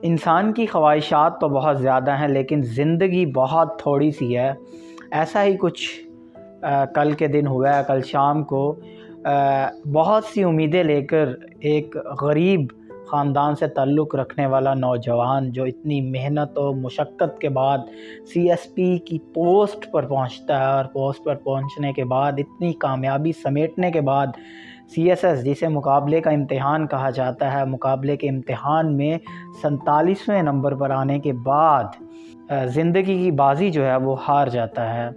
انسان کی خواہشات تو بہت زیادہ ہیں لیکن زندگی بہت تھوڑی سی ہے۔ ایسا ہی کچھ کل کے دن ہوا ہے۔ کل شام کو بہت سی امیدیں لے کر ایک غریب خاندان سے تعلق رکھنے والا نوجوان جو اتنی محنت و مشقت کے بعد سی ایس پی کی پوسٹ پر پہنچتا ہے، اور پوسٹ پر پہنچنے کے بعد اتنی کامیابی سمیٹنے کے بعد سی ایس ایس جسے مقابلے کا امتحان کہا جاتا ہے، مقابلے کے امتحان میں 47ویں نمبر پر آنے کے بعد زندگی کی بازی جو ہے وہ ہار جاتا ہے۔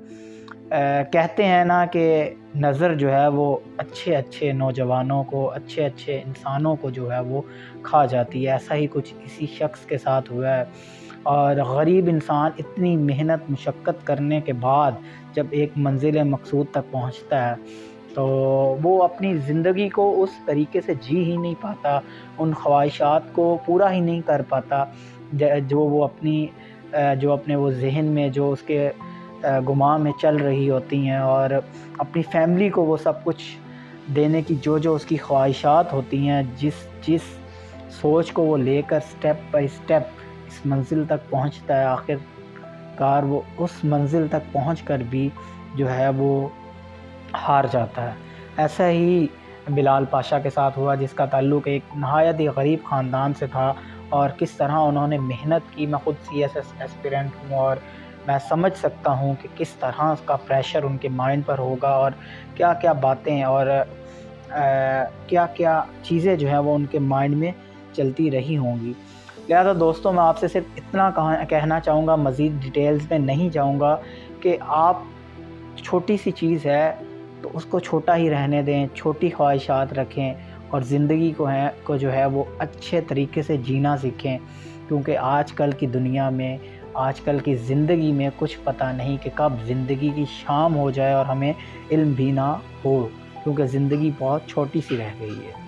کہتے ہیں نا کہ نظر جو ہے وہ اچھے اچھے نوجوانوں کو، اچھے اچھے انسانوں کو جو ہے وہ کھا جاتی ہے۔ ایسا ہی کچھ اسی شخص کے ساتھ ہوا ہے، اور غریب انسان اتنی محنت مشقت کرنے کے بعد جب ایک منزل مقصود تک پہنچتا ہے تو وہ اپنی زندگی کو اس طریقے سے جی ہی نہیں پاتا، ان خواہشات کو پورا ہی نہیں کر پاتا جو وہ اپنے وہ ذہن میں، جو اس کے گمان میں چل رہی ہوتی ہیں، اور اپنی فیملی کو وہ سب کچھ دینے کی جو اس کی خواہشات ہوتی ہیں، جس سوچ کو وہ لے کر سٹیپ بائی سٹیپ اس منزل تک پہنچتا ہے، آخر کار وہ اس منزل تک پہنچ کر بھی جو ہے وہ ہار جاتا ہے۔ ایسا ہی بلال پاشا کے ساتھ ہوا، جس کا تعلق ایک نہایت ہی غریب خاندان سے تھا، اور کس طرح انہوں نے محنت کی۔ میں خود سی ایس ایس ایسپیرنٹ ہوں، اور میں سمجھ سکتا ہوں کہ کس طرح اس کا پریشر ان کے مائنڈ پر ہوگا، اور کیا کیا باتیں اور کیا کیا چیزیں جو ہیں وہ ان کے مائنڈ میں چلتی رہی ہوں گی۔ لہذا دوستوں، میں آپ سے صرف اتنا کہنا چاہوں گا، مزید ڈیٹیلز میں نہیں جاؤں گا، کہ آپ چھوٹی سی چیز ہے تو اس کو چھوٹا ہی رہنے دیں، چھوٹی خواہشات رکھیں، اور زندگی کو جو ہے وہ اچھے طریقے سے جینا سیکھیں، کیونکہ آج کل کی دنیا میں، آج کل کی زندگی میں کچھ پتہ نہیں کہ کب زندگی کی شام ہو جائے اور ہمیں علم بھی نہ ہو، کیونکہ زندگی بہت چھوٹی سی رہ گئی ہے۔